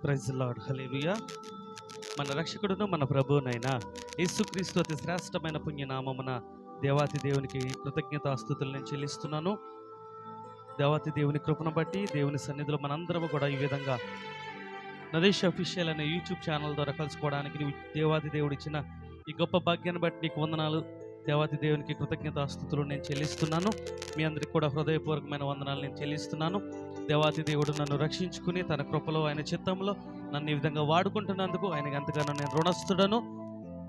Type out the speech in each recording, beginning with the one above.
Praise lord, హల్లెలూయా. మన రక్షకుడును మన ప్రభువునైన యేసుక్రీస్తు అతి శ్రేష్టమైన పుణ్యనామమున దేవాతి దేవునికి కృతజ్ఞతాస్తుతులు నేను చెల్లిస్తున్నాను. దేవాతి దేవుని కృపను బట్టి దేవుని సన్నిధిలో మనందరము కూడా ఈ విధంగా నరేష్ అఫీషియల్ అనే యూట్యూబ్ ఛానల్ ద్వారా కలుసుకోవడానికి నువ్వు దేవాతి దేవుడు ఇచ్చిన ఈ గొప్ప భాగ్యాన్ని బట్టి నీకు వందనాలు. దేవాతి దేవునికి కృతజ్ఞతాస్తుతులు నేను చెల్లిస్తున్నాను. మీ అందరికీ కూడా హృదయపూర్వకమైన వందనాలు నేను చెల్లిస్తున్నాను. దేవాతి దేవుడు నన్ను రక్షించుకుని తన కృపలో ఆయన చిత్తంలో నన్ను ఈ విధంగా వాడుకుంటున్నందుకు ఆయనకి ఎంతగానో నేను రుణస్తుడను.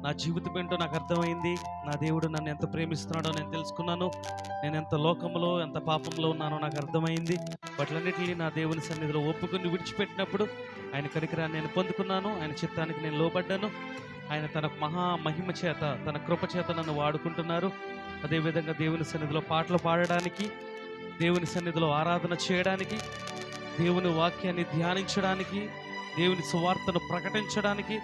నా జీవితం ఏంటో నాకు అర్థమైంది. నా దేవుడు నన్ను ఎంత ప్రేమిస్తున్నాడో నేను తెలుసుకున్నాను. నేను ఎంత లోకంలో ఎంత పాపంలో ఉన్నానో నాకు అర్థమైంది. వాటిలన్నిటినీ నా దేవుని సన్నిధిలో ఒప్పుకుని విడిచిపెట్టినప్పుడు ఆయన కనికరాన్ని నేను పొందుకున్నాను. ఆయన చిత్తానికి నేను లోబడ్డాను. ఆయన తన మహిమ చేత తన కృప చేత నన్ను వాడుకుంటున్నారు. అదేవిధంగా దేవుని సన్నిధిలో పాటలు పాడడానికి, దేవుని సన్నిధిలో ఆరాధన చేయడానికి, దేవుని వాక్యాన్ని ధ్యానించడానికి, దేవుని సువార్తను ప్రకటించడానికి,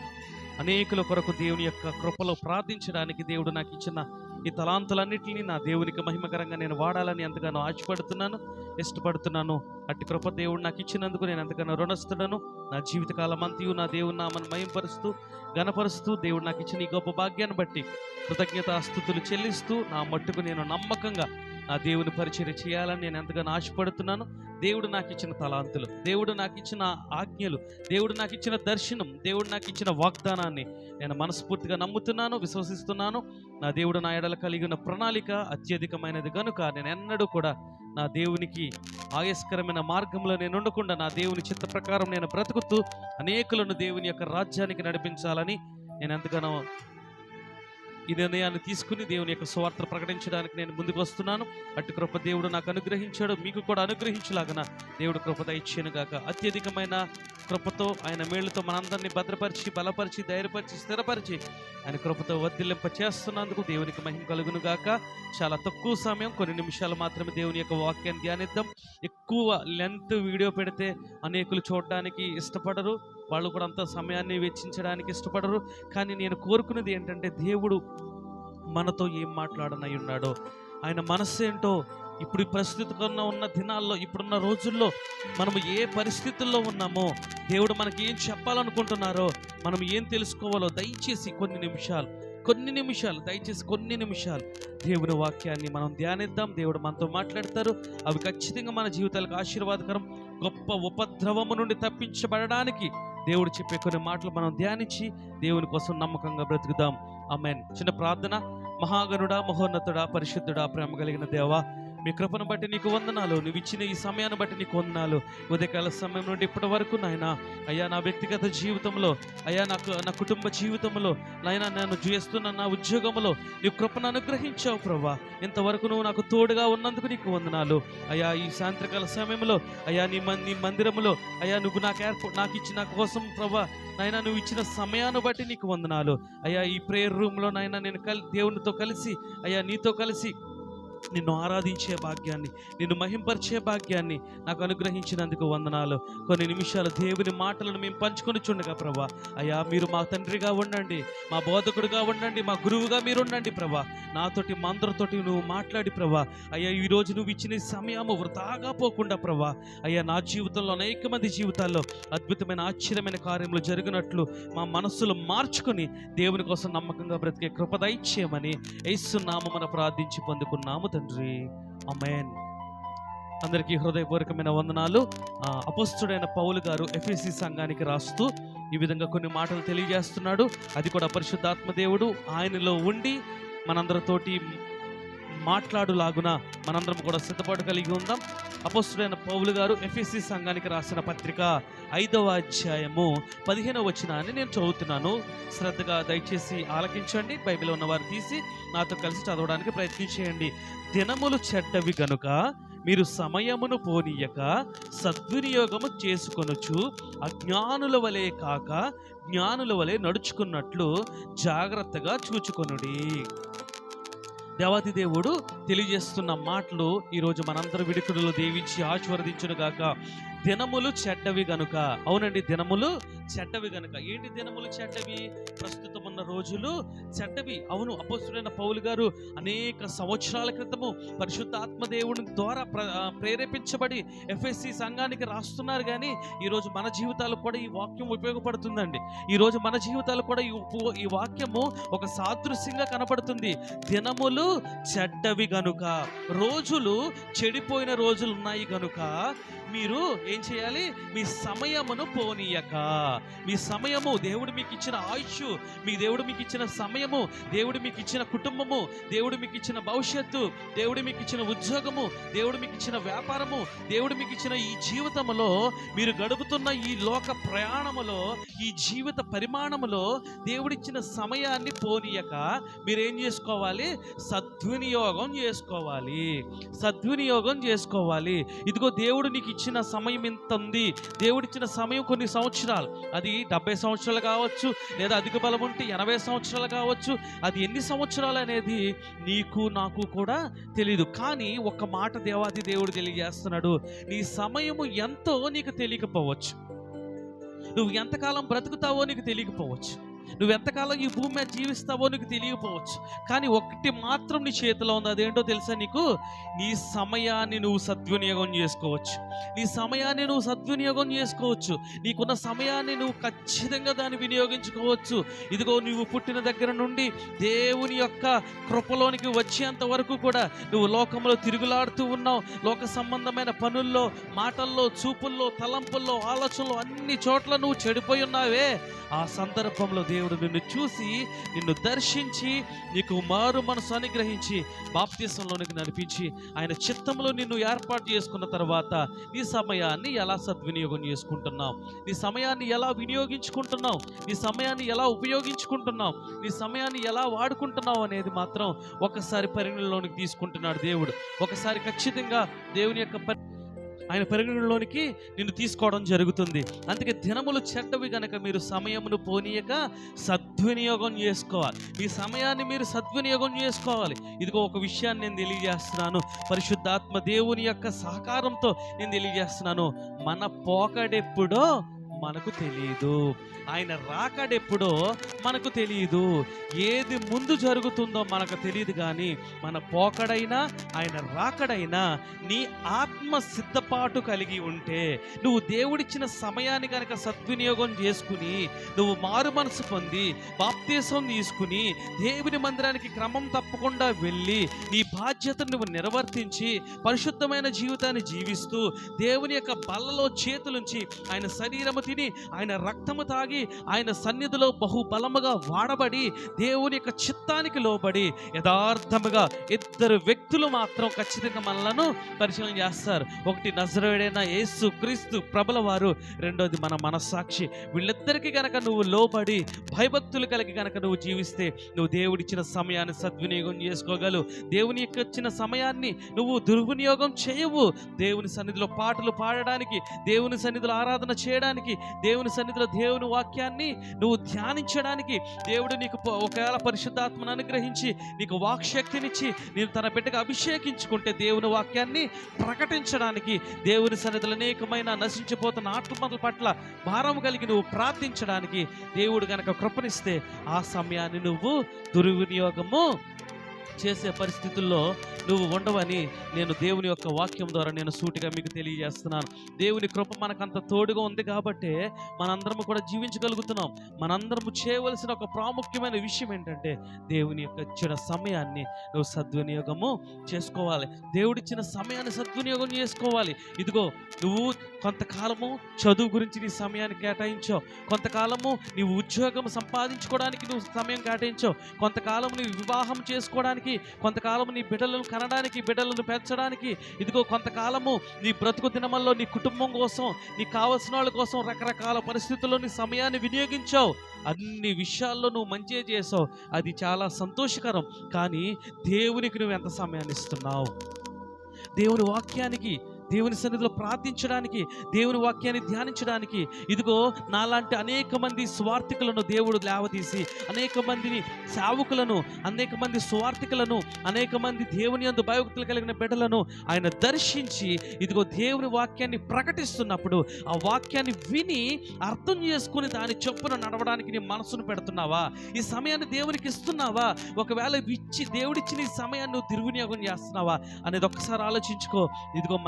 అనేకుల కొరకు దేవుని యొక్క కృపలో ప్రార్థించడానికి దేవుడు నాకు ఇచ్చిన ఈ తలాంతులన్నిటినీ నా దేవునికి మహిమకరంగా నేను వాడాలని ఎంతగానో ఆశపడుతున్నాను, ఇష్టపడుతున్నాను. అట్టి కృప దేవుడు నాకు ఇచ్చినందుకు నేను ఎంతగానో రుణస్తుడను. నా జీవితకాలం అంతయు నా దేవుని నామను మహింపరుస్తూ ఘనపరుస్తూ దేవుడు నాకు ఇచ్చిన ఈ గొప్ప భాగ్యాన్ని బట్టి కృతజ్ఞతాస్తుతులు చెల్లిస్తూ నా మట్టుకు నేను నమ్మకంగా నా దేవుని పరిచర్య చేయాలని నేను ఎంతగానో ఆశపడుతున్నాను. దేవుడు నాకు ఇచ్చిన తలాంతులు, దేవుడు నాకు ఇచ్చిన ఆజ్ఞలు, దేవుడు నాకు ఇచ్చిన దర్శనం, దేవుడు నాకు ఇచ్చిన వాగ్దానాన్ని నేను మనస్ఫూర్తిగా నమ్ముతున్నాను, విశ్వసిస్తున్నాను. నా దేవుడు నా ఎడల కలిగిన ప్రణాళిక అత్యధికమైనది కనుక నేను ఎన్నడూ కూడా నా దేవునికి ఆయస్కరమైన మార్గంలో నేను ఉండకుండా నా దేవుని చిత్త ప్రకారం నేను బ్రతుకుతూ అనేకులను దేవుని యొక్క రాజ్యానికి నడిపించాలని నేను ఎంతగానో ఈ నిర్ణయాన్ని తీసుకుని దేవుని యొక్క సువార్త ప్రకటించడానికి నేను ముందుకు వస్తున్నాను. అటు కృప దేవుడు నాకు అనుగ్రహించాడు, మీకు కూడా అనుగ్రహించలాగన దేవుడు కృప దయచేయను గాక. అత్యధికమైన కృపతో ఆయన మేళ్లతో మనందరినీ భద్రపరిచి, బలపరిచి, ధైర్యపరిచి, స్థిరపరిచి ఆయన కృపతో వర్ధిల్లింప చేస్తున్నందుకు దేవునికి మహిమ కలుగును గాక. చాలా తక్కువ సమయం, కొన్ని నిమిషాలు మాత్రమే దేవుని యొక్క వాక్యాన్ని ధ్యానిద్దాం. ఎక్కువ లెంత్ వీడియో పెడితే అనేకులు చూడడానికి ఇష్టపడరు, వాళ్ళు కూడా అంత సమయాన్ని వెచ్చించడానికి ఇష్టపడరు. కానీ నేను కోరుకునేది ఏంటంటే దేవుడు మనతో ఏం మాట్లాడనై ఉన్నాడో, ఆయన మనస్సు ఏంటో, ఇప్పుడు ఈ పరిస్థితిలో ఉన్న దినాల్లో, ఇప్పుడున్న రోజుల్లో మనము ఏ పరిస్థితుల్లో ఉన్నామో, దేవుడు మనకి ఏం చెప్పాలనుకుంటున్నారో, మనం ఏం తెలుసుకోవాలో దయచేసి కొన్ని నిమిషాలు దయచేసి కొన్ని నిమిషాలు దేవుని వాక్యాన్ని మనం ధ్యానిద్దాం. దేవుడు మనతో మాట్లాడతారు. అవి ఖచ్చితంగా మన జీవితాలకు ఆశీర్వాదకరం. గొప్ప ఉపద్రవము నుండి తప్పించబడడానికి దేవుడు చెప్పే కొన్ని మాటలు మనం ధ్యానించి దేవుని కోసం నమ్మకంగా బ్రతుకుదాం. ఆమేన్. చిన్న ప్రార్థన. మహాగణుడా, మహోన్నతుడా, పరిశుద్ధుడా, ప్రేమ కలిగిన దేవా, మీ కృపను బట్టి నీకు వందనాలు. నువ్వు ఇచ్చిన ఈ సమయాన్ని బట్టి నీకు వందనాలు. ఉదయకాల సమయం నుండి ఇప్పటి వరకు నాయన అయ్యా, నా వ్యక్తిగత జీవితంలో, అయ్యా నా కుటుంబ జీవితంలో, నాయన నేను చేస్తున్న నా ఉద్యోగంలో నీ కృపను అనుగ్రహించావు ప్రభా. ఇంతవరకు నువ్వు నాకు తోడుగా ఉన్నందుకు నీకు వందనాలు అయ్యా. ఈ సాయంత్రకాల సమయంలో అయ్యా నీ మందిరంలో అయ్యా నువ్వు నాకు ఇచ్చిన కోసం ప్రభా నాయన నువ్వు ఇచ్చిన సమయాన్ని బట్టి నీకు వందనాలు అయ్యా. ఈ ప్రేయర్ రూమ్లో నాయన నేను దేవునితో కలిసి అయ్యా నీతో కలిసి నిన్ను ఆరాధించే భాగ్యాన్ని, నిన్ను మహింపరిచే భాగ్యాన్ని నాకు అనుగ్రహించినందుకు వందనాలు. కొన్ని నిమిషాలు దేవుని మాటలను మేము పంచుకొని చుండగా ప్రభా అయ్యా, మీరు మా తండ్రిగా ఉండండి, మా బోధకుడిగా ఉండండి, మా గురువుగా మీరు ఉండండి ప్రభా. నాతోటి మా అందరితోటి నువ్వు మాట్లాడి ప్రభా అయ్యా, ఈరోజు నువ్వు ఇచ్చిన సమయము వృధాగా పోకుండా ప్రభా అయ్యా, నా జీవితంలో అనేక మంది జీవితాల్లో అద్భుతమైన ఆశ్చర్యమైన కార్యములు జరిగినట్లు మా మనస్సులు మార్చుకొని దేవుని కోసం నమ్మకంగా బ్రతికే కృప దయచేయమని యేసు నామమున ప్రార్థించి పొందుకున్నాము తండ్రి. ఆమేన్. అందరికీ హృదయపూర్వకమైన వందనాలు. అపోస్తుడైన పౌలు గారు ఎఫెసీ సంఘానికి రాస్తూ ఈ విధంగా కొన్ని మాటలు తెలియజేస్తున్నాడు. అది కూడా పరిశుద్ధాత్మ దేవుడు ఆయనలో ఉండి మనందరితోటి మాట్లాడులాగున మనందరం కూడా సిద్ధపాటు కలిగి ఉందాం. అపోస్తుడైన పౌలు గారు ఎఫెసీ సంఘానికి రాసిన పత్రిక 5వ అధ్యాయము 15వ వచనాన్ని నేను చదువుతున్నాను. శ్రద్ధగా దయచేసి ఆలకించండి. బైబిల్ ఉన్నవారు తీసి నాతో కలిసి చదవడానికి ప్రయత్నించేయండి. దినములు చెడ్డవి గనుక మీరు సమయమును పోనీయక సద్వినియోగము చేసుకొనుచు అజ్ఞానుల వలె కాక జ్ఞానుల వలె నడుచుకున్నట్లు జాగ్రత్తగా చూచుకొనుడి. దేవాది దేవుడు తెలియజేస్తున్న మాటలు ఈరోజు మనందరి విడుకుడులో దీవించి ఆశీర్వదించును గాక. దినములు చెడ్డవి గనుక. అవునండి, దినములు చెడ్డవి గనుక. ఏంటి దినములు చెడ్డవి? ప్రస్తుతం ఉన్న రోజులు చెడ్డవి. అవును, అపోస్తులైన పౌలు గారు అనేక సంవత్సరాల క్రితము పరిశుద్ధాత్మ దేవుని ద్వారా ప్రేరేపించబడి ఎఫ్ఎస్సి సంఘానికి రాస్తున్నారు. కానీ ఈరోజు మన జీవితాలు కూడా ఈ వాక్యం ఉపయోగపడుతుందండి. ఈరోజు మన జీవితాలు కూడా ఈ వాక్యము ఒక సాదృశ్యంగా కనపడుతుంది. దినములు చెడ్డవి గనుక, రోజులు చెడిపోయిన రోజులు ఉన్నాయి గనుక మీరు ఏం చేయాలి? మీ సమయమును పోనీయక. మీ సమయము, దేవుడు మీకు ఇచ్చిన ఆయుష్, దేవుడు మీకు ఇచ్చిన సమయము, దేవుడు మీకు ఇచ్చిన కుటుంబము, దేవుడు మీకు ఇచ్చిన భవిష్యత్తు, దేవుడు మీకు ఇచ్చిన ఉద్యోగము, దేవుడు మీకు ఇచ్చిన వ్యాపారము, దేవుడు మీకు ఇచ్చిన ఈ జీవితంలో, మీరు గడుపుతున్న ఈ లోక ప్రయాణములో, ఈ జీవిత పరిమాణములో దేవుడిచ్చిన సమయాన్ని పోనీయక మీరేం చేసుకోవాలి? సద్వినియోగం చేసుకోవాలి. సద్వినియోగం చేసుకోవాలి. ఇదిగో దేవుడు నీకు ఇచ్చిన సమయం ఇంత ఉంది. దేవుడిచ్చిన సమయం కొన్ని సంవత్సరాలు, అది 70 సంవత్సరాలు కావచ్చు, లేదా అధిక బలం ఉంటే 80 సంవత్సరాలు కావచ్చు. అది ఎన్ని సంవత్సరాలు అనేది నీకు నాకు కూడా తెలీదు. కానీ ఒక మాట దేవాది దేవుడు తెలియజేస్తున్నాడు. నీ సమయము ఎంతో నీకు తెలియకపోవచ్చు. నువ్వు ఎంతకాలం బ్రతుకుతావో నీకు తెలియకపోవచ్చు. నువ్వు ఎంతకాలం ఈ భూమి మీద జీవిస్తావో నీకు తెలియకపోవచ్చు. కానీ ఒకటి మాత్రం నీ చేతిలో ఉంది. అదేంటో తెలుసా నీకు? నీ సమయాన్ని నువ్వు సద్వినియోగం చేసుకోవచ్చు. నీ సమయాన్ని నువ్వు సద్వినియోగం చేసుకోవచ్చు. నీకున్న సమయాన్ని నువ్వు ఖచ్చితంగా దాన్ని వినియోగించుకోవచ్చు. ఇదిగో, నువ్వు పుట్టిన దగ్గర నుండి దేవుని యొక్క కృపలోనికి వచ్చేంత వరకు కూడా నువ్వు లోకంలో తిరుగులాడుతూ ఉన్నావు. లోక సంబంధమైన పనుల్లో, మాటల్లో, చూపుల్లో, తలంపుల్లో, ఆలోచనలో అన్ని చోట్ల నువ్వు చెడిపోయి ఉన్నావే. ఆ సందర్భంలో దేవుడు నిన్ను చూసి, నిన్ను దర్శించి, నీకు మారు మనసు అనుగ్రహించి బాప్తిసంలోనికి నడిపించి ఆయన చిత్తంలో నిన్ను ఏర్పాటు చేసుకున్న తర్వాత నీ సమయాన్ని ఎలా సద్వినియోగం చేసుకుంటున్నావు? నీ సమయాన్ని ఎలా వినియోగించుకుంటున్నావు? నీ సమయాన్ని ఎలా ఉపయోగించుకుంటున్నావు? నీ సమయాన్ని ఎలా వాడుకుంటున్నావు అనేది మాత్రం ఒకసారి పరిగణలోనికి తీసుకుంటున్నాడు దేవుడు. ఒకసారి ఖచ్చితంగా దేవుని యొక్క ఆయన పరిగణలోనికి నిన్ను తీసుకోవడం జరుగుతుంది. అందుకే దినములు చెడ్డవి గనక మీరు సమయమును పోనీయక సద్వినియోగం చేసుకోవాలి. మీ సమయాన్ని మీరు సద్వినియోగం చేసుకోవాలి. ఇదిగో ఒక విషయాన్ని నేను తెలియజేస్తున్నాను. పరిశుద్ధాత్మ దేవుని యొక్క సహకారంతో నేను తెలియజేస్తున్నాను. మన పోకడెప్పుడో మనకు తెలియదు. ఆయన రాకడెప్పుడో మనకు తెలియదు. ఏది ముందు జరుగుతుందో మనకు తెలియదు. కానీ మన పోకడైనా ఆయన రాకడైనా నీ ఆత్మ సిద్ధపాటు కలిగి ఉంటే, నువ్వు దేవుడిచ్చిన సమయాన్ని కనుక సద్వినియోగం చేసుకుని, నువ్వు మారు మనసు పొంది బాప్తిసం తీసుకుని దేవుని మందిరానికి క్రమం తప్పకుండా వెళ్ళి నీ బాధ్యతను నువ్వు నిర్వర్తించి పరిశుద్ధమైన జీవితాన్ని జీవిస్తూ దేవుని యొక్క బల్లలో చేతులుంచి ఆయన శరీరము తిని ఆయన రక్తము తాగి ఆయన సన్నిధిలో బహుబలముగా వాడబడి దేవుని యొక్క చిత్తానికి లోబడి యథార్థముగా ఇద్దరు వ్యక్తులు మాత్రం ఖచ్చితంగా మనలను పరిశీలన చేస్తారు. ఒకటి నజరేయుడైన యేసు క్రీస్తు ప్రభుల వారు, రెండోది మన మనస్సాక్షి. వీళ్ళిద్దరికీ గనక నువ్వు లోబడి భయభక్తులు కలిగి గనక నువ్వు జీవిస్తే నువ్వు దేవుడిచ్చిన సమయాన్ని సద్వినియోగం చేసుకోగలవు. దేవుని యొక్క ఇచ్చిన సమయాన్ని నువ్వు దుర్వినియోగం చేయవు. దేవుని సన్నిధిలో పాటలు పాడడానికి, దేవుని సన్నిధిలో ఆరాధన చేయడానికి, దేవుని సన్నిధిలో దేవుని వాక్యాన్ని నువ్వు ధ్యానించడానికి, దేవుడు నీకు ఒకవేళ పరిశుద్ధాత్మను అనుగ్రహించి నీకు వాక్శక్తినిచ్చి నేను తన బిడ్డగా అభిషేకించుకుంటే దేవుని వాక్యాన్ని ప్రకటించడానికి, దేవుని సన్నిధిలో అనేకమైన నశించిపోతున్న ఆత్మల పట్ల భారం కలిగి నువ్వు ప్రార్థించడానికి దేవుడు గనక కృపనిస్తే ఆ సమయాన్ని నువ్వు దుర్వినియోగము చేసే పరిస్థితుల్లో నువ్వు ఉండవని నేను దేవుని యొక్క వాక్యం ద్వారా నేను సూటిగా మీకు తెలియజేస్తున్నాను. దేవుని కృప మనకంత తోడుగా ఉంది కాబట్టే మనందరము కూడా జీవించగలుగుతున్నాం. మనందరము చేయవలసిన ఒక ప్రాముఖ్యమైన విషయం ఏంటంటే దేవుని యొక్క ఇచ్చిన సమయాన్ని నువ్వు సద్వినియోగము చేసుకోవాలి. దేవుడిచ్చిన సమయాన్ని సద్వినియోగం చేసుకోవాలి. ఇదిగో, నువ్వు కొంతకాలము చదువు గురించి నీ సమయాన్ని కేటాయించావు, కొంతకాలము నీవు ఉద్యోగం సంపాదించుకోవడానికి నువ్వు సమయం కేటాయించావు, కొంతకాలం నీ వివాహం చేసుకోవడానికి, కొంతకాలము నీ బిడ్డలను కనడానికి, బిడ్డలను పెంచడానికి, ఇదిగో కొంతకాలము నీ బ్రతుకు దినమల్లో నీ కుటుంబం కోసం, నీకు కావలసిన వాళ్ళ కోసం రకరకాల పరిస్థితుల్లో నీ సమయాన్ని వినియోగించావు. అన్ని విషయాల్లో నువ్వు మంచిగా చేసావు, అది చాలా సంతోషకరం. కానీ దేవునికి నువ్వు ఎంత సమయాన్ని ఇస్తున్నావు? దేవుని వాక్యానికి, దేవుని సన్నిధిలో ప్రార్థించడానికి, దేవుని వాక్యాన్ని ధ్యానించడానికి. ఇదిగో నాలాంటి అనేక మంది స్వార్థికులను దేవుడు లేవదీసి, అనేక మందిని సేవకులను, అనేక మంది స్వార్థికులను, అనేక మంది దేవుని యందు భయభక్తులు కలిగిన బిడ్డలను ఆయన దర్శించి ఇదిగో దేవుని వాక్యాన్ని ప్రకటిస్తున్నప్పుడు ఆ వాక్యాన్ని విని అర్థం చేసుకుని దాని చొప్పున నడవడానికి నీ మనసును పెడుతున్నావా? ఈ సమయాన్ని దేవునికి ఇస్తున్నావా? ఒకవేళ దేవుడిచ్చిన ఈ సమయాన్ని నువ్వు దుర్వినియోగం చేస్తున్నావా అనేది ఒక్కసారి ఆలోచించుకో. ఇదిగో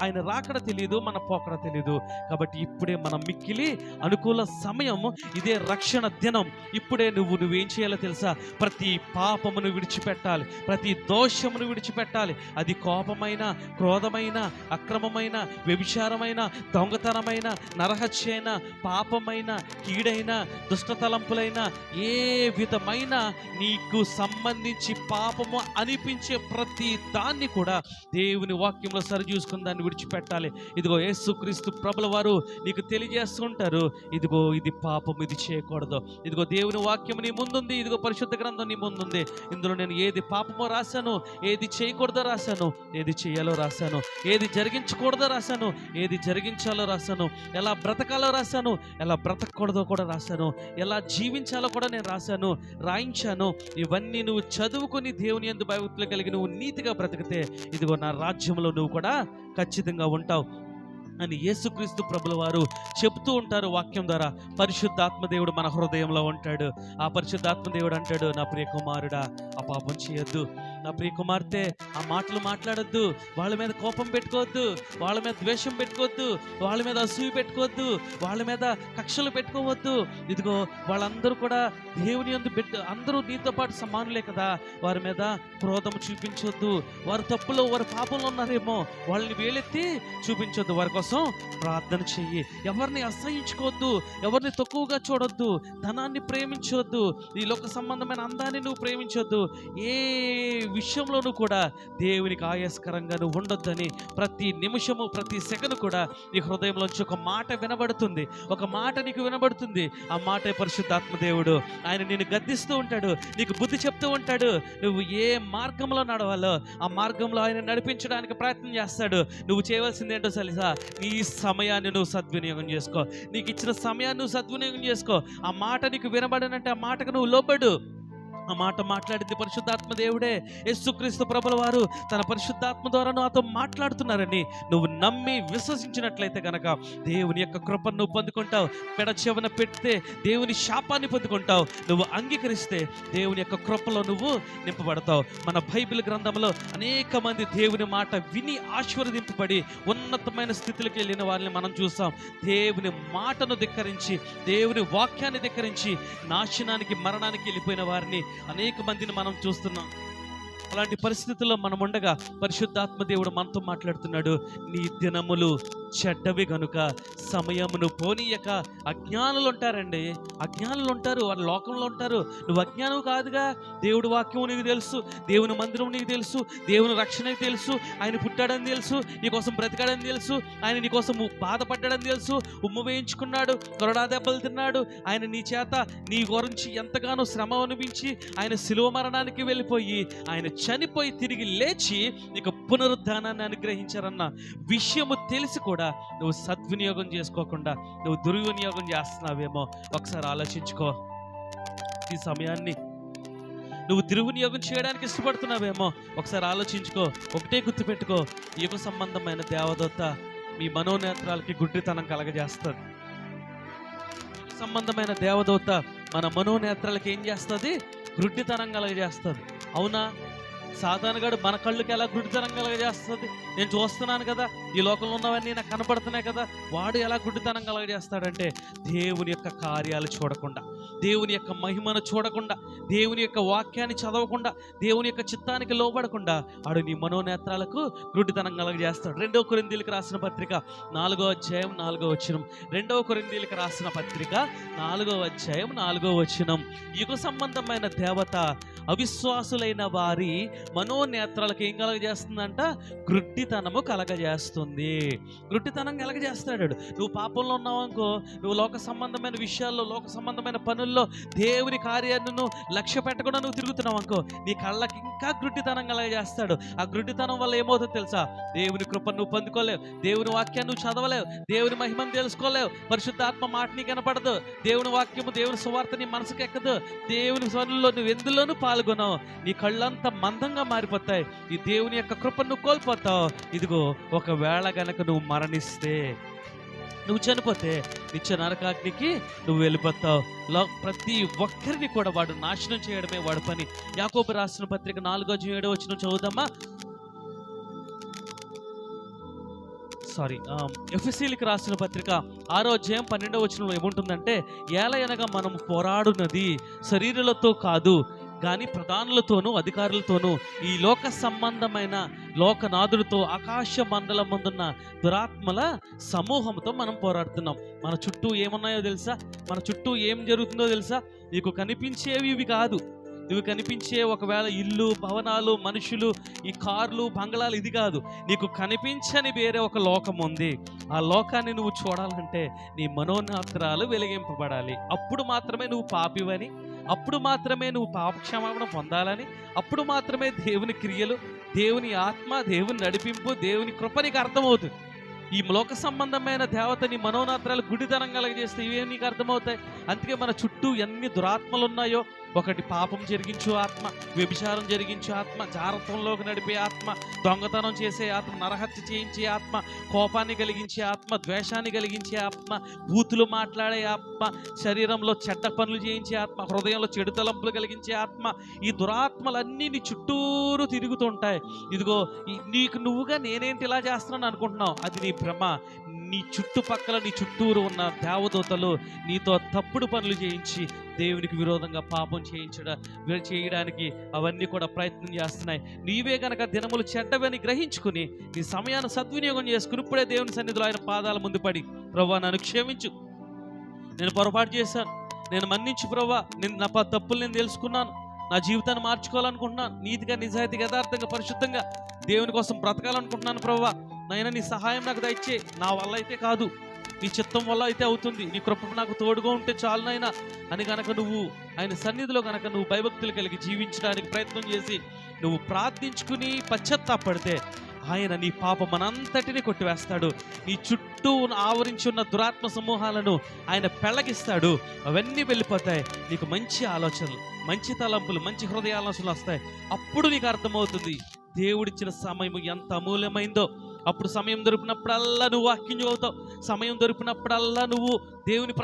ఆయన రాకడ తెలియదు, మన పోకడ తెలియదు. కాబట్టి ఇప్పుడే మనం మిక్కిలి అనుకూల సమయం, ఇదే రక్షణ దినం. ఇప్పుడే నువ్వేం చేయాలో తెలుసా? ప్రతి పాపమును విడిచిపెట్టాలి, ప్రతి దోషమును విడిచిపెట్టాలి. అది కోపమైన, క్రోధమైన, అక్రమమైన, వ్యభిచారమైన, దొంగతనమైన, నరహత్యైన, పాపమైన, కీడైన, దుష్టతలంపులైన, ఏ విధమైన నీకు సంబంధించి పాపము అనిపించే ప్రతి దాన్ని కూడా దేవుని వాక్యంలో సరిచూసుకుని దాన్ని విడిచిపెట్టాలి. ఇదిగో యేసుక్రీస్తు ప్రభుల వారు నీకు తెలియజేస్తుంటారు, ఇదిగో ఇది పాపం, ఇది చేయకూడదు. ఇదిగో దేవుని వాక్యం నీ ముందుంది, ఇదిగో పరిశుద్ధ గ్రంథం నీ ముందుంది. ఇందులో నేను ఏది పాపమో రాశాను, ఏది చేయకూడదో రాశాను, ఏది చేయాలో రాశాను, ఏది జరిగించకూడదో రాశాను, ఏది జరిగించాలో రాశాను, ఎలా బ్రతకాలో రాశాను, ఎలా బ్రతకూడదో కూడా రాశాను, ఎలా జీవించాలో కూడా నేను రాయించాను. ఇవన్నీ నువ్వు చదువుకొని దేవుని యందు భయభక్తులు కలిగి నువ్వు నీతిగా బ్రతికితే ఇదిగో నా రాజ్యంలో నువ్వు కూడా ఖచ్చితంగా ఉంటావు అని యేసుక్రీస్తు ప్రభుల వారు చెప్తూ ఉంటారు వాక్యం ద్వారా. పరిశుద్ధాత్మదేవుడు మన హృదయంలో ఉంటాడు. ఆ పరిశుద్ధాత్మదేవుడు అంటాడు, నా ప్రియ కుమారుడా ఆ పాపం చేయొద్దు, నా ప్రియ కుమార్తె ఆ మాటలు మాట్లాడొద్దు, వాళ్ళ మీద కోపం పెట్టుకోవద్దు, వాళ్ళ మీద ద్వేషం పెట్టుకోవద్దు, వాళ్ళ మీద అసూయ పెట్టుకోవద్దు, వాళ్ళ మీద కక్షలు పెట్టుకోవద్దు. ఇదిగో వాళ్ళందరూ కూడా దేవుని యందు అందరూ నీతో పాటు సమానులే కదా, వారి మీద క్రోధం చూపించొద్దు. వారు తప్పులో, వారి పాపంలో ఉన్నారేమో వాళ్ళని వేలెత్తి చూపించొద్దు. వారి కోసం ప్రార్థన చెయ్యి. ఎవరిని అసహించుకోవద్దు, ఎవరిని తక్కువగా చూడొద్దు, ధనాన్ని ప్రేమించొద్దు, ఈ లోక సంబంధమైన అందాన్ని నువ్వు ప్రేమించొద్దు. ఏ విషయంలోనూ కూడా దేవునికి ఆయాస్కరంగా నువ్వు ఉండొద్దని ప్రతి నిమిషము, ప్రతి సెకను కూడా నీ హృదయంలోంచి ఒక మాట వినబడుతుంది, ఒక మాట నీకు వినబడుతుంది. ఆ మాటే పరిశుద్ధాత్మ దేవుడు. ఆయన నిన్ను గద్దిస్తూ ఉంటాడు, నీకు బుద్ధి చెప్తూ ఉంటాడు. నువ్వు ఏ మార్గంలో నడవాలో ఆ మార్గంలో ఆయన నడిపించడానికి ప్రయత్నం చేస్తాడు. నువ్వు చేయవలసింది ఏంటో తెలుసా? నీ సమయాన్ని నువ్వు సద్వినియోగం చేసుకో. నీకు ఇచ్చిన సమయాన్ని నువ్వు సద్వినియోగం చేసుకో. ఆ మాట నీకు వినబడనంటే ఆ మాటకు నువ్వు లోబడు. ఆ మాట మాట్లాడింది పరిశుద్ధాత్మ దేవుడే. యేసుక్రీస్తు ప్రభుల వారు తన పరిశుద్ధాత్మ ద్వారా నాతో మాట్లాడుతున్నారని నువ్వు నమ్మి విశ్వసించినట్లయితే కనుక దేవుని యొక్క కృపను నువ్వు పొందుకుంటావు. పెడచెవన పెడితే దేవుని శాపాన్ని పొందుకుంటావు. నువ్వు అంగీకరిస్తే దేవుని యొక్క కృపలో నువ్వు నింపబడతావు. మన బైబిల్ గ్రంథంలో అనేక మంది దేవుని మాట విని ఆశీర్వదింపబడి ఉన్నతమైన స్థితిలోకి వెళ్ళిన వారిని మనం చూసాం. దేవుని మాటను ధిక్కరించి, దేవుని వాక్యాన్ని ధిక్కరించి నాశనానికి, మరణానికి వెళ్ళిపోయిన వారిని అనేక మందిని మనం చూస్తున్నాం. అలాంటి పరిస్థితుల్లో మనం ఉండగా పరిశుద్ధాత్మ దేవుడు మనతో మాట్లాడుతున్నాడు. నీ దినములు చెడ్డవి గనుక సమయమును పోనీయక. అజ్ఞానులు ఉంటారండి, అజ్ఞానులు ఉంటారు, వారి లోకంలో ఉంటారు. నువ్వు అజ్ఞానం కాదుగా. దేవుడి వాక్యం నీకు తెలుసు, దేవుని మందిరం నీకు తెలుసు, దేవుని రక్షణ తెలుసు, ఆయన పుట్టాడని తెలుసు, నీకోసం బ్రతికాడని తెలుసు, ఆయన నీకోసం బాధపడ్డాడని తెలుసు, ఉమ్ము వేయించుకున్నాడు, కొరడా దెబ్బలు తిన్నాడు. ఆయన నీ చేత నీ గురించి ఎంతగానో శ్రమ అనిపించి ఆయన శిలువ మరణానికి వెళ్ళిపోయి ఆయన చనిపోయి తిరిగి లేచి నీకు పునరుద్ధానాన్ని అనుగ్రహించారన్న విషయము తెలిసి కూడా నువ్వు సద్వినియోగం చేసుకోకుండా నువ్వు దుర్వినియోగం చేస్తున్నావేమో ఒకసారి ఆలోచించుకో. ఈ సమయాన్ని నువ్వు దుర్వినియోగం చేయడానికి ఇష్టపడుతున్నావేమో ఒకసారి ఆలోచించుకో. ఒకటే గుర్తుపెట్టుకో, యుగ సంబంధమైన దేవదూత మీ మనోనేత్రాలకి గుడ్డితనం కలగజేస్తుంది. సంబంధమైన దేవదూత మన మనోనేత్రాలకి ఏం చేస్తుంది? గుడ్డితనం కలగజేస్తుంది. అవునా? సాధారణగాడు మన కళ్ళుకి ఎలా గుడ్డితనం కలగజేస్తుంది? నేను చూస్తున్నాను కదా, ఈ లోకంలో ఉన్నవన్నీ నాకు కనపడుతున్నాయి కదా. వాడు ఎలా గుడ్డితనం కలగజేస్తాడంటే దేవుని యొక్క కార్యాలు చూడకుండా, దేవుని యొక్క మహిమను చూడకుండా, దేవుని యొక్క వాక్యాన్ని చదవకుండా, దేవుని యొక్క చిత్తానికి లోబడకుండా వాడు నీ మనోనేత్రాలకు గుడ్డితనం కలగజేస్తాడు. 2 కొరింథీయులకు రాసిన పత్రిక 4వ అధ్యాయం 4వ వచనం. 2 కొరింథీయులకు రాసిన పత్రిక 4వ అధ్యాయం 4వ వచనం. యుగ సంబంధమైన దేవత అవిశ్వాసులైన వారి మనోనేత్రాలకు ఏం కలగజేస్తుందంట? గ్రుడ్డితనము కలగజేస్తుంది. గ్రుడ్డితనం కలగజేస్తాడు. నువ్వు పాపంలో ఉన్నావనుకో, నువ్వు లోక సంబంధమైన విషయాల్లో, లోక సంబంధమైన పనుల్లో దేవుని కార్యాన్ని నువ్వు లక్ష్య పెట్టకుండా నువ్వు తిరుగుతున్నావు అనుకో, నీ కళ్ళకి ఇంకా గ్రుడ్డితనం కలగజేస్తాడు. ఆ గ్రుడ్డితనం వల్ల ఏమవుతుందో తెలుసా? దేవుని కృపను నువ్వు పొందుకోలేవు, దేవుని వాక్యాన్ని నువ్వు చదవలేవు, దేవుని మహిమను తెలుసుకోలేవు, పరిశుద్ధాత్మ మాట నీ కనపడదు, దేవుని వాక్యము, దేవుని సువార్త నీ మనసుకు ఎక్కదు, దేవుని పనుల్లో నువ్వు ఎందులోనూ పాల్గొనవు, నీ కళ్ళంతా మందంగా మారిపోతాయి, ఈ దేవుని యొక్క కృపను నువ్వు కోల్పోతావు. ఇదిగో ఒకవేళ గనక నువ్వు మరణిస్తే, నువ్వు చనిపోతే నిత్య నరకాగ్నికి నువ్వు వెళ్ళిపోతావు. ప్రతి ఒక్కరిని కూడా వాడు నాశనం చేయడమే వాడి పని. యాకోబు రాసిన పత్రిక 4:7 చదువుదామా. ఎఫెసీయులకు రాసిన పత్రిక 6:12 ఏముంటుందంటే, ఏలయనగా మనం పోరాడునది శరీరులతో కాదు కానీ ప్రధానులతోనూ అధికారులతోనూ ఈ లోక సంబంధమైన లోకనాథుడితో ఆకాశ మండలం ముందున్న దురాత్మల సమూహంతో మనం పోరాడుతున్నాం. మన చుట్టూ ఏమున్నాయో తెలుసా? మన చుట్టూ ఏం జరుగుతుందో తెలుసా? నీకు కనిపించేవి ఇవి కాదు. నువ్వు కనిపించే ఒకవేళ ఇల్లు, భవనాలు, మనుషులు, ఈ కార్లు, బంగ్లాలు, ఇది కాదు. నీకు కనిపించని వేరే ఒక లోకం ఉంది. ఆ లోకాన్ని నువ్వు చూడాలంటే నీ మనోనేత్రాలు వెలిగింపబడాలి. అప్పుడు మాత్రమే నువ్వు పాపివని, అప్పుడు మాత్రమే నువ్వు పాపక్షమాపణ పొందాలని, అప్పుడు మాత్రమే దేవుని క్రియలు, దేవుని ఆత్మ, దేవుని నడిపింపు, దేవుని కృప నీకు అర్థమవుతుంది. ఈ లోక సంబంధమైన దేవత నీ మనోనేత్రాలు గుడితనం కలగజేస్తే ఇవేమి నీకు అర్థమవుతాయి? అందుకే మన చుట్టూ ఎన్ని దురాత్మలు ఉన్నాయో, ఒకటి పాపం జరిగించు ఆత్మ, వ్యభిచారం జరిగించు ఆత్మ, జారత్వంలోకి నడిపే ఆత్మ, దొంగతనం చేసే ఆత్మ, నరహత్య చేయించే ఆత్మ, కోపాన్ని కలిగించే ఆత్మ, ద్వేషాన్ని కలిగించే ఆత్మ, బూతులు మాట్లాడే ఆత్మ, శరీరంలో చెడ్డ పనులు చేయించే ఆత్మ, హృదయంలో చెడు తలంపులు కలిగించే ఆత్మ. ఈ దురాత్మలన్నీ నీ చుట్టూరు తిరుగుతుంటాయి. ఇదిగో నీకు నువ్వుగా నేనేంటి ఇలా చేస్తున్నాను అనుకుంటున్నావు, అది నీ భ్రమ. నీ చుట్టుపక్కల, నీ చుట్టూరు ఉన్న దేవదూతలు నీతో తప్పుడు పనులు చేయించి దేవునికి విరోధంగా పాపం చేయడానికి అవన్నీ కూడా ప్రయత్నం చేస్తున్నాయి. నీవే గనక దినములు చెడ్డవని గ్రహించుకుని నీ సమయాన్ని సద్వినియోగం చేసుకుని ఇప్పుడే దేవుని సన్నిధిలో ఆయన పాదాల ముందు పడి, ప్రభువా నన్ను క్షమించు, నేను పొరపాటు చేశాను, నేను మన్నించు ప్రభువా, నేను నా తప్పులు నేను తెలుసుకున్నాను, నా జీవితాన్ని మార్చుకోవాలనుకుంటున్నాను, నీతిగా, నిజాయితీగా, యథార్థంగా, పరిశుద్ధంగా దేవుని కోసం బ్రతకాలనుకుంటున్నాను ప్రభువా, నాయన నీ సహాయం నాకు దయచే, నా వల్ల అయితే కాదు, నీ చిత్తం వల్ల అయితే అవుతుంది, నీ కృప నాకు తోడుగా ఉంటే చాలు నాయనా అని కనుక నువ్వు ఆయన సన్నిధిలో కనుక నువ్వు భయభక్తులు కలిగి జీవించడానికి ప్రయత్నం చేసి నువ్వు ప్రార్థించుకుని పశ్చాత్తాపడితే ఆయన నీ పాపమనంతటిని కొట్టివేస్తాడు. నీ చుట్టూ ఆవరించి ఉన్న దురాత్మ సమూహాలను ఆయన పెళ్ళగిస్తాడు. అవన్నీ వెళ్ళిపోతాయి. నీకు మంచి ఆలోచనలు, మంచి తలంపులు, మంచి హృదయ ఆలోచనలు వస్తాయి. అప్పుడు నీకు అర్థమవుతుంది దేవుడిచ్చిన సమయం ఎంత అమూల్యమైందో. అప్పుడు సమయం దొరికినప్పుడల్లా నువ్వు వాక్యం చదువుతావు, సమయం దొరికినప్పుడల్లా నువ్వు దేవుని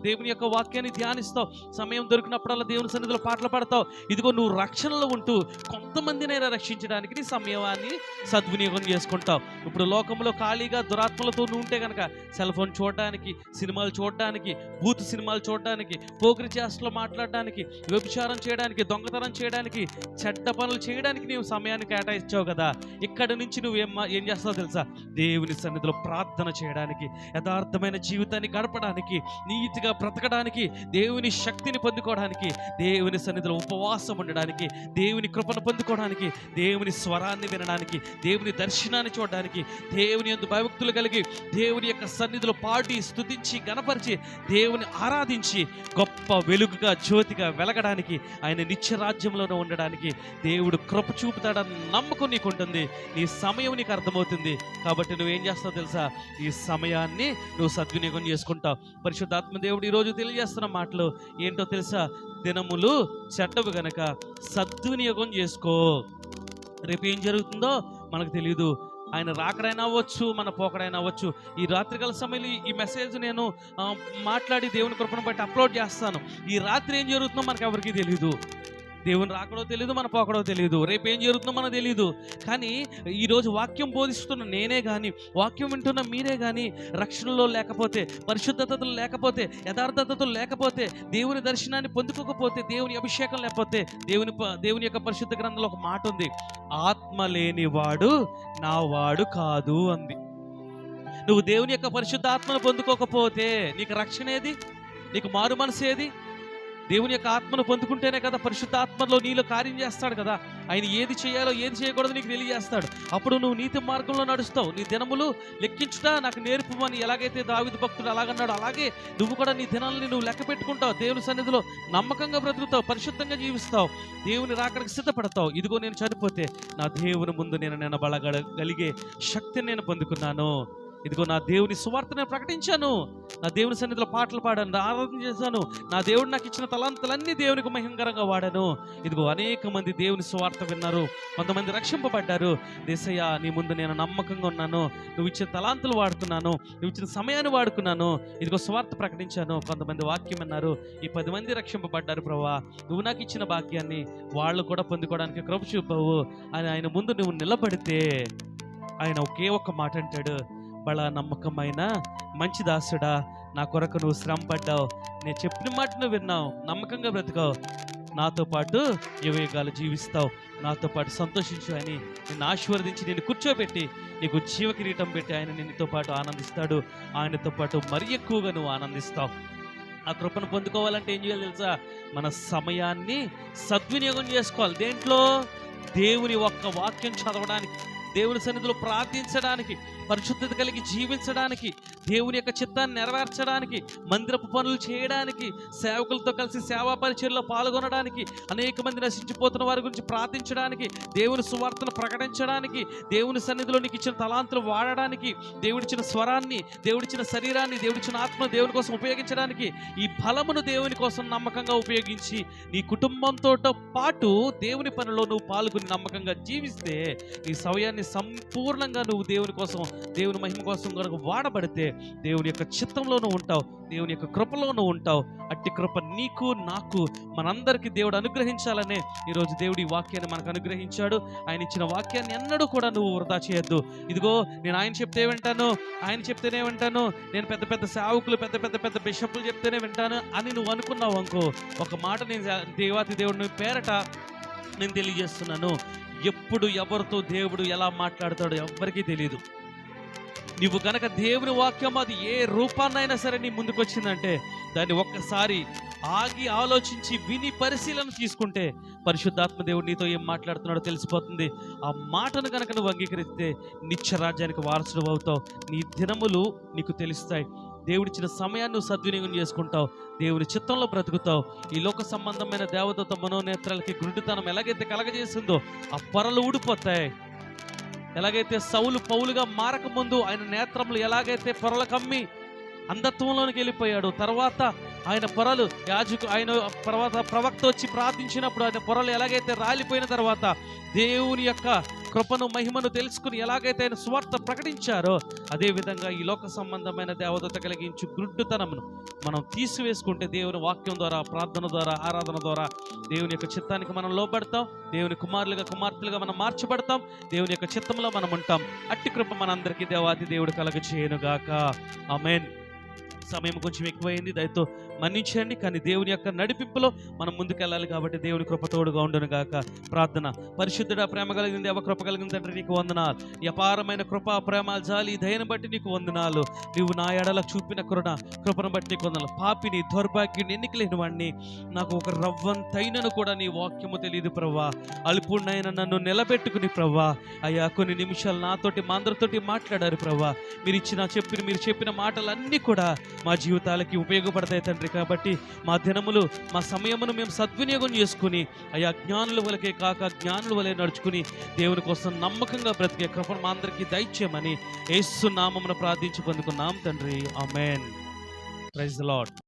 దేవుని యొక్క వాక్యాన్ని ధ్యానిస్తావు, సమయం దొరికినప్పుడల్లా దేవుని సన్నిధిలో పాటలు పాడతావు. ఇదిగో నువ్వు రక్షణలో ఉంటూ కొంతమందినైనా రక్షించడానికి నీ సమయాన్ని సద్వినియోగం చేసుకుంటావు. ఇప్పుడు లోకంలో ఖాళీగా దురాత్మలతో నువ్వు ఉంటే కనుక సెల్ ఫోన్ చూడడానికి, సినిమాలు చూడడానికి, బూత్ సినిమాలు చూడడానికి, పోకిరి చేష్టలు మాట్లాడడానికి, వ్యభిచారం చేయడానికి, దొంగతనం చేయడానికి, చెడ్డ పనులు చేయడానికి నీవు సమయాన్ని కేటాయించావు కదా. ఇక్కడి నుంచి నువ్వు ఏం చేస్తావు తెలుసా? దేవుని సన్నిధిలో ప్రార్థన చేయడానికి, యథార్థమైన జీవితాన్ని గడపడానికి, నీతిగా బ్రతకడానికి, దేవుని శక్తిని పొందుకోవడానికి, దేవుని సన్నిధిలో ఉపవాసం ఉండడానికి, దేవుని కృపను పొందుకోవడానికి, దేవుని స్వరాన్ని వినడానికి, దేవుని దర్శనాన్ని చూడడానికి, దేవుని యందు భయభక్తులు కలిగి దేవుని యొక్క సన్నిధిలో పాడి స్తుతించి గణపరిచి దేవుని ఆరాధించి గొప్ప వెలుగుగా, జ్యోతిగా వెలగడానికి, ఆయన నిత్య రాజ్యంలోనే ఉండడానికి దేవుడు కృప చూపుతాడన్న నమ్మకం నీకు ఉంటుంది. నీ సమయం నీకు అర్థమవుతుంది. కాబట్టి నువ్వేం చేస్తావు తెలుసా? ఈ సమయాన్ని నువ్వు సద్వినియోగం చేసుకుంటావు. పరిశుద్ధాత్మ దేవుడు ఈరోజు తెలియజేస్తున్న మాటలు ఏంటో తెలుసా? దినములు చెడ్డవి గనక సద్వినియోగం చేసుకో. రేపు ఏం జరుగుతుందో మనకు తెలియదు. ఆయన రాకడైనా అవ్వచ్చు, మన పోకడైనా అవ్వచ్చు. ఈ రాత్రికాల సమయంలో ఈ మెసేజ్ నేను మాట్లాడి దేవుని కృపను బట్టి అప్లోడ్ చేస్తాను. ఈ రాత్రి ఏం జరుగుతుందో మనకు ఎవరికీ తెలియదు. దేవుని రాకడో తెలియదు, మన పోకడో తెలియదు, రేపు ఏం జరుగుతుందో మనకు తెలియదు. కానీ ఈరోజు వాక్యం బోధిస్తున్న నేనే కానీ, వాక్యం వింటున్న మీరే కానీ రక్షణలో లేకపోతే, పరిశుద్ధతలు లేకపోతే, యథార్థతలు లేకపోతే, దేవుని దర్శనాన్ని పొందుకోకపోతే, దేవుని అభిషేకం లేకపోతే, దేవుని యొక్క పరిశుద్ధ గ్రంథంలో ఒక మాట ఉంది, ఆత్మ లేనివాడు నా వాడు కాదు అంది. నువ్వు దేవుని యొక్క పరిశుద్ధ ఆత్మను పొందుకోకపోతే నీకు రక్షణ ఏది? నీకు మారు మనసు ఏది? దేవుని యొక్క ఆత్మను పొందుకుంటేనే కదా పరిశుద్ధ ఆత్మలో నీలో కార్యం చేస్తాడు కదా. ఆయన ఏది చేయాలో ఏది చేయకూడదు నీకు తెలియజేస్తాడు. అప్పుడు నువ్వు నీతి మార్గంలో నడుస్తావు. నీ దినములు లెక్కించుట నాకు నేర్పుమని ఎలాగైతే దావీదు భక్తుడు అలాగన్నాడు, అలాగే నువ్వు కూడా నీ దినాలని నువ్వు లెక్క పెట్టుకుంటావు. దేవుని సన్నిధిలో నమ్మకంగా బ్రతుకుతావు, పరిశుద్ధంగా జీవిస్తావు, దేవుని రాకడకు సిద్ధపడతావు. ఇదిగో నేను చనిపోతే నా దేవుని ముందు నేను నిలబడగలిగే శక్తిని నేను పొందుకున్నాను. ఇదిగో నా దేవుని సువార్త నేను ప్రకటించాను, నా దేవుని సన్నిధిలో పాటలు పాడాను, ఆరాధన చేశాను, నా దేవుడు నాకు ఇచ్చిన తలాంతులన్నీ దేవునికి మహిమకరంగా వాడాను. ఇదిగో అనేక మంది దేవుని సువార్త విన్నారు, కొంతమంది రక్షింపబడ్డారు. దేశయ్య నీ ముందు నేను నమ్మకంగా ఉన్నాను, నువ్వు ఇచ్చిన తలాంతులు వాడుకున్నాను, నువ్వు ఇచ్చిన సమయాన్ని వాడుకున్నాను, ఇదిగో సువార్త ప్రకటించాను. కొంతమంది వాక్యం విన్నారు, ఈ 10 మంది రక్షింపబడ్డారు. ప్రభువా నువ్వు నాకు ఇచ్చిన భాగ్యాన్ని వాళ్ళు కూడా పొందుకోవడానికి కృప చూపవు అని ఆయన ముందు నువ్వు నిలబడితే ఆయన ఒకే ఒక్క మాట అంటాడు, బళ నమ్మకమైన మంచి దాసుడా, నా కొరకు నువ్వు శ్రమ పడ్డావు, నేను చెప్పిన మాట నువ్వు విన్నావు, నమ్మకంగా బ్రతికావు, నాతో పాటు యుగయుగాలు జీవిస్తావు, నాతో పాటు సంతోషించు అని నిన్ను ఆశీర్వదించి నేను కూర్చోబెట్టి నీకు జీవ కిరీటం పెట్టి ఆయన నిన్నతో పాటు ఆనందిస్తాడు. ఆయనతో పాటు మరి ఎక్కువగా నువ్వు ఆనందిస్తావు. ఆ కృపను పొందుకోవాలంటే ఏం చేయాలి తెలుసా? మన సమయాన్ని సద్వినియోగం చేసుకోవాలి. దేంట్లో? దేవుని ఒక్క వాక్యం చదవడానికి, దేవుని సన్నిధిలో ప్రార్థించడానికి, పరిశుద్ధత కలిగి జీవించడానికి, దేవుని యొక్క చిత్తాన్ని నెరవేర్చడానికి, మందిరపు పనులు చేయడానికి, సేవకులతో కలిసి సేవా పరిచర్యలో పాల్గొనడానికి, అనేక మంది నశించిపోతున్న వారి గురించి ప్రార్థించడానికి, దేవుని సువార్తను ప్రకటించడానికి, దేవుని సన్నిధిలో నీకు ఇచ్చిన తలాంతులు వాడడానికి, దేవుడిచ్చిన స్వరాన్ని, దేవుడిచ్చిన శరీరాన్ని, దేవుడిచ్చిన ఆత్మ దేవుని కోసం ఉపయోగించడానికి, ఈ బలమును దేవుని కోసం నమ్మకంగా ఉపయోగించి నీ కుటుంబంతో పాటు దేవుని పనిలో నువ్వు పాల్గొని నమ్మకంగా జీవిస్తే నీ సమయాన్ని సంపూర్ణంగా నువ్వు దేవుని కోసం, దేవుని మహిమ కోసం కనుక వాడబడితే దేవుని యొక్క చిత్తంలోనూ ఉంటావు, దేవుని యొక్క కృపలోనూ ఉంటావు. అట్టి కృప నీకు నాకు మనందరికీ దేవుడు అనుగ్రహించాలనే ఈరోజు దేవుడి వాక్యాన్ని మనకు అనుగ్రహించాడు. ఆయన ఇచ్చిన వాక్యాన్ని ఎన్నడూ కూడా నువ్వు వృధా చేయొద్దు. ఇదిగో నేను ఆయన చెప్తే వింటాను, ఆయన చెప్తేనే వింటాను, నేను పెద్ద పెద్ద సేవకులు పెద్ద బిషప్లు చెప్తేనే వింటాను అని నువ్వు అనుకున్నావు అనుకో, ఒక మాట నేను దేవాతి దేవుడిని పేరట నేను తెలియజేస్తున్నాను, ఎప్పుడు ఎవరితో దేవుడు ఎలా మాట్లాడతాడో ఎవ్వరికీ తెలియదు. నువ్వు గనక దేవుని వాక్యం అది ఏ రూపాన్నైనా సరే నీ ముందుకు వచ్చిందంటే దాన్ని ఒక్కసారి ఆగి ఆలోచించి విని పరిశీలన తీసుకుంటే పరిశుద్ధాత్మ దేవుడు నీతో ఏం మాట్లాడుతున్నాడో తెలిసిపోతుంది. ఆ మాటను కనుక నువ్వు అంగీకరిస్తే నిత్య రాజ్యానికి వారసుడు అవుతావు. నీ దినములు నీకు తెలుస్తాయి. దేవుడిచ్చిన సమయాన్ని నువ్వు సద్వినియోగం చేసుకుంటావు, దేవుని చిత్తంలో బ్రతుకుతావు. ఈ లోక సంబంధమైన దేవదూత మనోనేత్రాలకి గురుడితనం ఎలాగైతే కలగజేసిందో ఆ పొరలు ఊడిపోతాయి. ఎలాగైతే సౌలు పౌలుగా మారకముందు ఆయన నేత్రములు ఎలాగైతే పొరలు కమ్మి అంధత్వంలోనికి వెళ్ళిపోయాడు, తర్వాత ఆయన పొరలు ఆయన తర్వాత ప్రవక్త వచ్చి ప్రార్థించినప్పుడు ఆయన పొరలు ఎలాగైతే రాలిపోయిన తర్వాత దేవుని యొక్క కృపను మహిమను తెలుసుకుని ఎలాగైతే ఆయన సువార్త ప్రకటించారో అదేవిధంగా ఈ లోక సంబంధమైన దేవదూత కలిగించు గుడ్డుతనమును మనం తీసివేసుకుంటే దేవుని వాక్యం ద్వారా, ప్రార్థన ద్వారా, ఆరాధన ద్వారా దేవుని యొక్క చిత్తానికి మనం లోబడతాం. దేవుని కుమార్తెలుగా మనం మార్చబడతాం. దేవుని యొక్క చిత్తంలో మనం ఉంటాం. అట్టి కృప మనందరికీ దేవాతి దేవుడు కలగ చేయనుగాక. ఆమేన్. సమయం కొంచెం ఎక్కువైంది, దయతో మన్నించండి. కానీ దేవుని యొక్క నడిపింపులో మనం ముందుకెళ్ళాలి కాబట్టి దేవుని కృప తోడుగా ఉండును గాక. ప్రార్థన. పరిశుద్ధుడా, ప్రేమ కలిగిన దేవ, కృప కలిగిన తండ్రి నీకు వందనాలు. ఈ అపారమైన కృప, ప్రేమ, జాలి, దయను బట్టి నీకు వందనాలు. నీవు నా ఎడల చూపిన కృపను బట్టి నీకు వందనాలు. పాపిని, దౌర్భాగ్యుని, ఎన్నికలేని వాడిని, నాకు ఒక రవ్వంతైనను కూడా నీ వాక్యము తెలియదు ప్రవ్వా. అల్పుడినైనా నన్ను నిలబెట్టుకుని ప్రవ్వా అయ్యా కొన్ని నిమిషాలు నాతోటి మా అందరితోటి మాట్లాడారు ప్రవ్వా. మీరు చెప్పిన మాటలన్నీ కూడా మా జీవితాలకి ఉపయోగపడతాయి తండ్రి. కాబట్టి మా దినములు, మా సమయమును మేము సద్వినియోగం చేసుకుని అయ్యా జ్ఞానుల వలకే కాక జ్ఞానుల వలె నడుచుకుని దేవుని కోసం నమ్మకంగా బ్రతికే కృపను మా అందరికీ దయచేయమని యేసు నామమున ప్రార్థించి పొందుకున్నాం తండ్రి. ఆమేన్. Praise the lord.